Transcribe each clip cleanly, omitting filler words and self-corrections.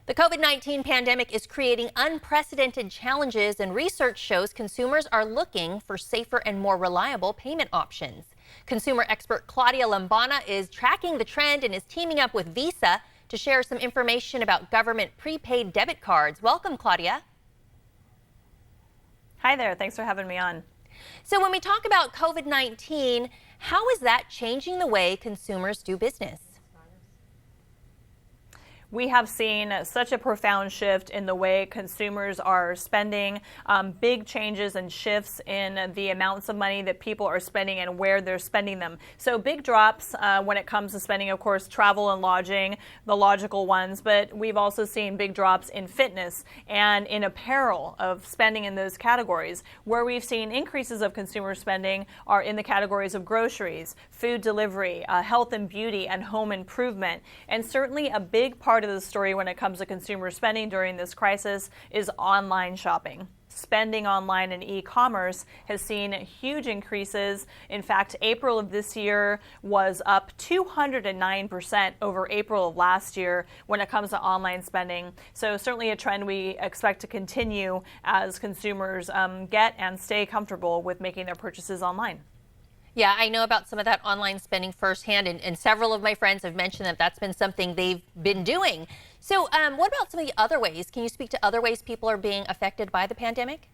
The COVID-19 pandemic is creating unprecedented challenges, and research shows consumers are looking for safer and more reliable payment options. Consumer expert Claudia Lombana is tracking the trend and is teaming up with Visa to share some information about government prepaid debit cards. Welcome, Claudia. Hi there. Thanks for having me on. So when we talk about COVID-19, how is that changing the way consumers do business? We have seen such a profound shift in the way consumers are spending, big changes and shifts in the amounts of money that people are spending and where they're spending them. So big drops when it comes to spending, of course, travel and lodging, the logical ones, but we've also seen big drops in fitness and in apparel of spending in those categories. Where we've seen increases of consumer spending are in the categories of groceries, food delivery, health and beauty, and home improvement. And certainly a big part of the story when it comes to consumer spending during this crisis is online shopping. Spending online and e-commerce has seen huge increases. In fact, April of this year was up 209% over April of last year when it comes to online spending. So certainly a trend we expect to continue as consumers get and stay comfortable with making their purchases online. Yeah, I know about some of that online spending firsthand, and several of my friends have mentioned that that's been something they've been doing. So what about some of the other ways? Can you speak to other ways people are being affected by the pandemic?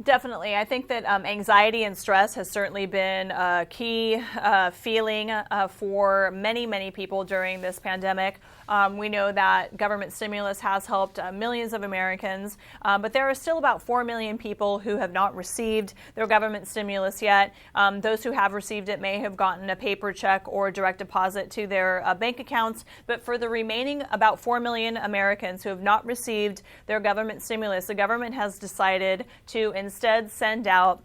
Definitely. I think that anxiety and stress has certainly been a key feeling for many people during this pandemic. We know that government stimulus has helped millions of Americans, but there are still about 4 million people who have not received their government stimulus yet. Those who have received it may have gotten a paper check or direct deposit to their bank accounts, but for the remaining about 4 million Americans who have not received their government stimulus, the government has decided to instead send out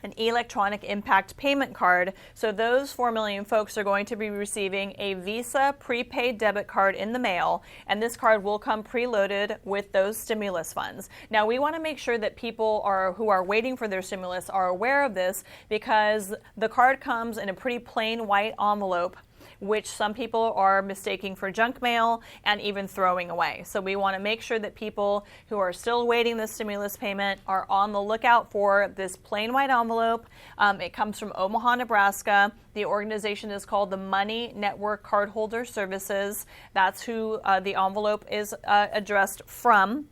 an electronic impact payment card. So those 4 million folks are going to be receiving a Visa prepaid debit card in the mail, and this card will come preloaded with those stimulus funds. Now, we want to make sure that people who are waiting for their stimulus are aware of this, because the card comes in a pretty plain white envelope, which some people are mistaking for junk mail and even throwing away. So we want to make sure that people who are still awaiting the stimulus payment are on the lookout for this plain white envelope. It comes from Omaha, Nebraska. The organization is called the Money Network Cardholder Services. That's who the envelope is addressed from.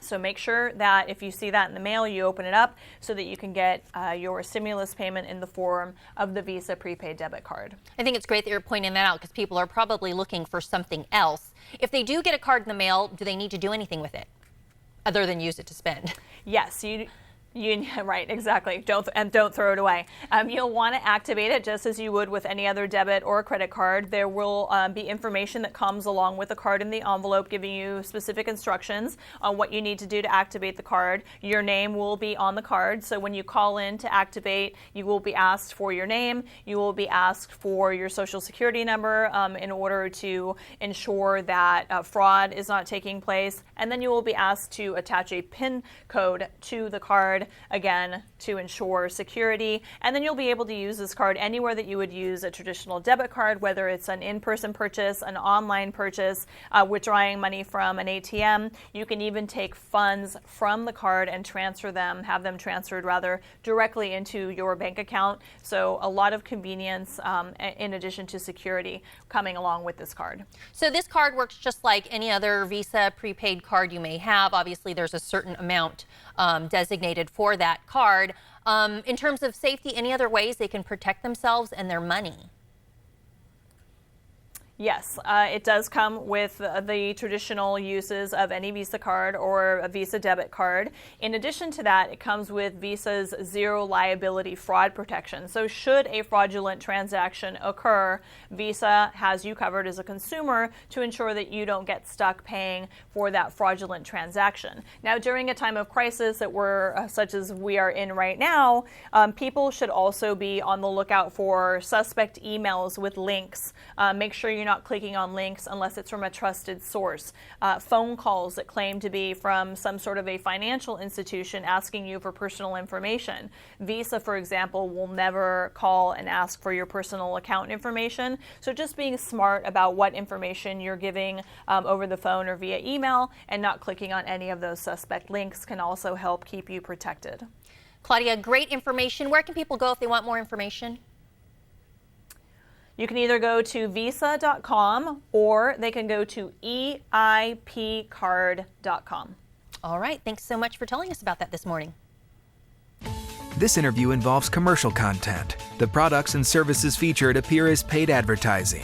So make sure that if you see that in the mail, you open it up so that you can get your stimulus payment in the form of the Visa prepaid debit card. I think it's great that you're pointing that out, because people are probably looking for something else. If they do get a card in the mail, do they need to do anything with it other than use it to spend? Yes, right, exactly. Don't throw it away. You'll want to activate it just as you would with any other debit or credit card. There will be information that comes along with the card in the envelope giving you specific instructions on what you need to do to activate the card. Your name will be on the card, so when you call in to activate, you will be asked for your name. You will be asked for your social security number in order to ensure that fraud is not taking place, and then you will be asked to attach a PIN code to the card, again, to ensure security. And then you'll be able to use this card anywhere that you would use a traditional debit card, whether it's an in-person purchase, an online purchase, withdrawing money from an ATM. You can even take funds from the card and have them transferred directly into your bank account. So a lot of convenience in addition to security coming along with this card. So this card works just like any other Visa prepaid card you may have. Obviously, there's a certain amount designated for that card. In terms of safety, any other ways they can protect themselves and their money? Yes, it does come with the traditional uses of any Visa card or a Visa debit card. In addition to that, it comes with Visa's zero liability fraud protection. So should a fraudulent transaction occur, Visa has you covered as a consumer to ensure that you don't get stuck paying for that fraudulent transaction. Now, during a time of crisis such as we are in right now, people should also be on the lookout for suspect emails with links. Make sure you're not clicking on links unless it's from a trusted source. Phone calls that claim to be from some sort of a financial institution asking you for personal information. Visa, for example, will never call and ask for your personal account information. So just being smart about what information you're giving over the phone or via email and not clicking on any of those suspect links can also help keep you protected. Claudia, great information. Where can people go if they want more information? You can either go to visa.com or they can go to eipcard.com. All right. Thanks so much for telling us about that this morning. This interview involves commercial content. The products and services featured appear as paid advertising.